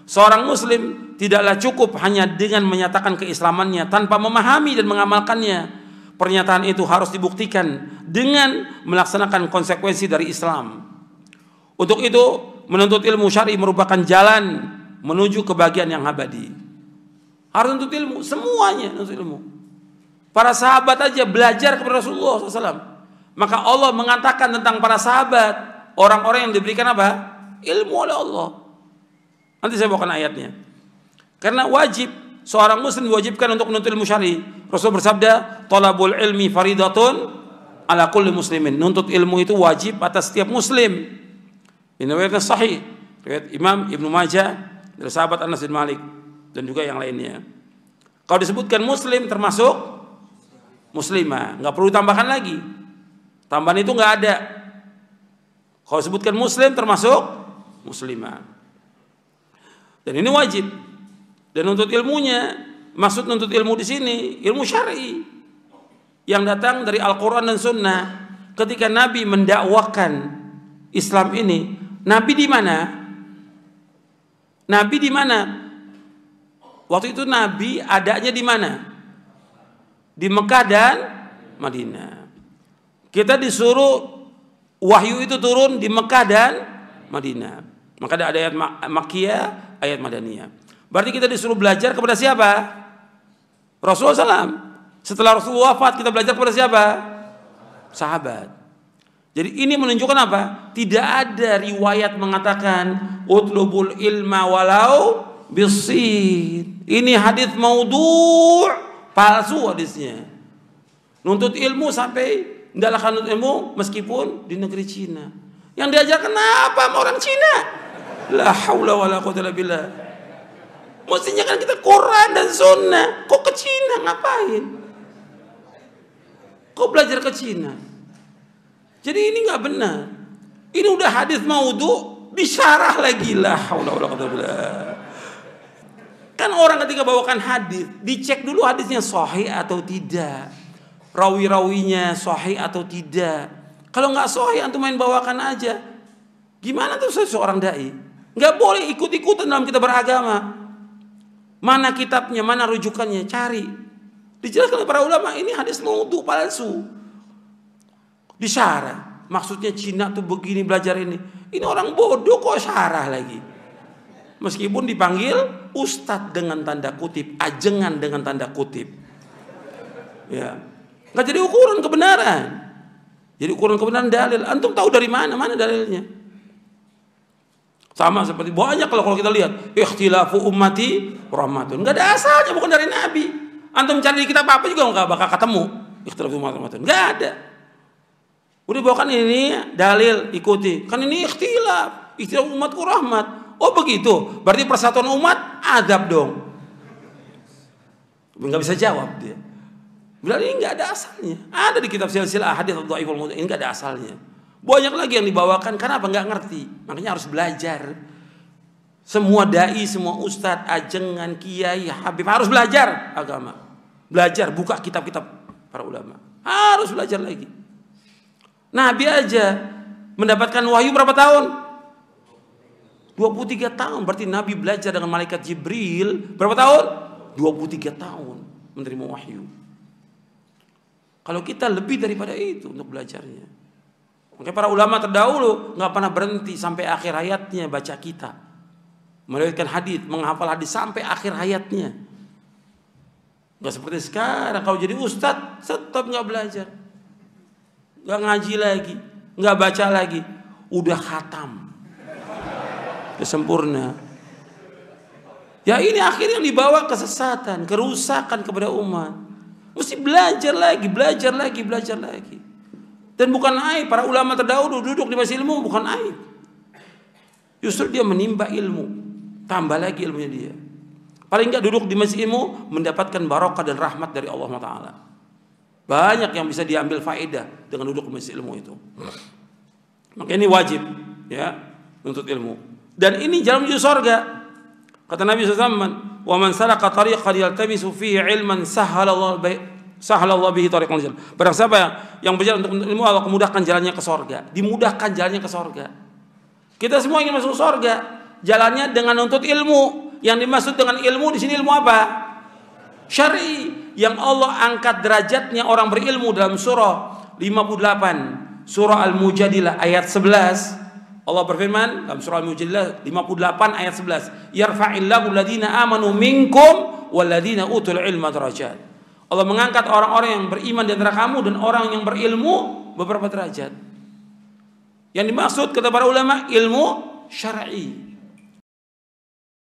Seorang muslim tidaklah cukup hanya dengan menyatakan keislamannya tanpa memahami dan mengamalkannya. Pernyataan itu harus dibuktikan dengan melaksanakan konsekuensi dari Islam. Untuk itu, menuntut ilmu syar'i merupakan jalan menuju kebahagiaan yang abadi. Harus menuntut ilmu, semuanya menuntut ilmu. Para sahabat aja belajar kepada Rasulullah SAW. Maka Allah mengatakan tentang para sahabat, orang-orang yang diberikan apa? Ilmu oleh Allah. Nanti saya bawakan ayatnya. Karena wajib, seorang muslim diwajibkan untuk menuntut ilmu syar'i. Rasul bersabda, "Talabul ilmi faridatun ala kulli muslimin." Nuntut ilmu itu wajib atas setiap muslim. Ini riwayat sahih, riwayat Imam Ibnu Majah dari sahabat Anas bin Malik dan juga yang lainnya. Kalau disebutkan muslim termasuk muslimah, nggak perlu tambahkan lagi. Tambahan itu nggak ada. Kalau disebutkan muslim termasuk muslimah. Dan ini wajib. Dan nuntut ilmunya, maksud nuntut ilmu di sini ilmu syar'i yang datang dari Al-Qur'an dan Sunnah. Ketika Nabi mendakwakan Islam ini, Nabi di mana? Nabi di mana? Waktu itu Nabi adanya di mana? Di Mekah dan Madinah. Kita disuruh wahyu itu turun di Mekah dan Madinah. Maka ada ayat Makkiyah, ayat Madaniyah. Berarti kita disuruh belajar kepada siapa? Rasulullah SAW. Setelah Rasulullah wafat, kita belajar kepada siapa? Sahabat. Jadi ini menunjukkan apa? Tidak ada riwayat mengatakan utlubul ilma walau bisin. Ini hadis maudhu', palsu hadisnya. Nuntut ilmu sampai hendaklah nuntut ilmu meskipun di negeri Cina. Yang diajarkan apa sama orang Cina? La haula wala quwwata illa billah. Mestinya kan kita Quran dan Sunnah. Kok ke Cina ngapain? Kok belajar ke Cina? Jadi ini nggak benar. Ini udah hadis maudhu' disyarah lagi. La haula wala quwwata illa billah. Kan orang ketika bawakan hadis dicek dulu hadisnya sahih atau tidak, rawi-rawinya sahih atau tidak. Kalau nggak sahih antum main bawakan aja. Gimana tuh seorang dai? Nggak boleh ikut-ikutan dalam kita beragama. Mana kitabnya, mana rujukannya, cari. Dijelaskan oleh para ulama ini hadis maudhu' palsu. Disyarah. Maksudnya Cina tuh begini belajar ini. Ini orang bodoh kok syarah lagi. Meskipun dipanggil ustadz dengan tanda kutip, ajengan dengan tanda kutip. Ya. Nggak jadi ukuran kebenaran. Jadi ukuran kebenaran dalil. Antum tahu dari mana? Mana dalilnya? Sama seperti banyak kalau kita lihat ikhtilafu ummati rahmatun. Nggak ada asalnya, bukan dari Nabi. Antum cari di kitab apa juga nggak bakal ketemu ikhtilafu ummati rahmatun. Nggak ada. Udah bawakan ini dalil, ikuti. Kan ini ikhtilaf umatku rahmat. Oh begitu. Berarti persatuan umat adab dong. Nggak bisa jawab dia. Berarti ini nggak ada asalnya. Ada di kitab silsilah hadits dhaiful mawdu', ini nggak ada asalnya. Banyak lagi yang dibawakan. Kenapa? Nggak ngerti. Makanya harus belajar. Semua dai, semua ustadz, ajengan, kiai, habib harus belajar agama. Belajar, buka kitab-kitab para ulama. Harus belajar lagi. Nabi aja mendapatkan wahyu berapa tahun? 23 tahun. Berarti Nabi belajar dengan malaikat Jibril berapa tahun? 23 tahun menerima wahyu. Kalau kita lebih daripada itu untuk belajarnya. Makanya para ulama terdahulu nggak pernah berhenti sampai akhir hayatnya baca kitab, meriwayatkan hadis, menghafal hadis sampai akhir hayatnya. Nggak seperti sekarang kalau jadi ustadz tetap nggak belajar, nggak ngaji lagi, nggak baca lagi, udah khatam, udah sempurna. Ya ini akhirnya dibawa kesesatan, kerusakan kepada umat. Mesti belajar lagi, belajar lagi, belajar lagi. Dan bukan aib, para ulama terdahulu duduk di majelis ilmu bukan aib. Justru dia menimba ilmu, tambah lagi ilmunya dia. Paling enggak duduk di majelis ilmu mendapatkan barokah dan rahmat dari Allah Taala. Banyak yang bisa diambil faedah dengan duduk di majelis ilmu itu. Maka ini wajib, ya, untuk ilmu. Dan ini jalan menuju surga. Kata Nabi SAW, "Wa man salaka tariqan yaltamisu fihi ilman sahhalallahu bihi tariqal jannah." Barang siapa yang berjalan untuk ilmu, Allah mudahkan jalannya ke surga. Dimudahkan jalannya ke surga. Kita semua ingin masuk surga. jalannya dengan nuntut ilmu. Yang dimaksud dengan ilmu di sini ilmu apa? Syar'i. Yang Allah angkat derajatnya orang berilmu dalam surah 58, surah Al-Mujadilah ayat 11. Allah berfirman dalam surah Al-Mujadilah 58 ayat 11, yarfa'illahu alladhina amanu minkum walladhina utul ilma darajat. Allah mengangkat orang-orang yang beriman di antara kamu dan orang yang berilmu beberapa derajat. Yang dimaksud kata para ulama ilmu syar'i.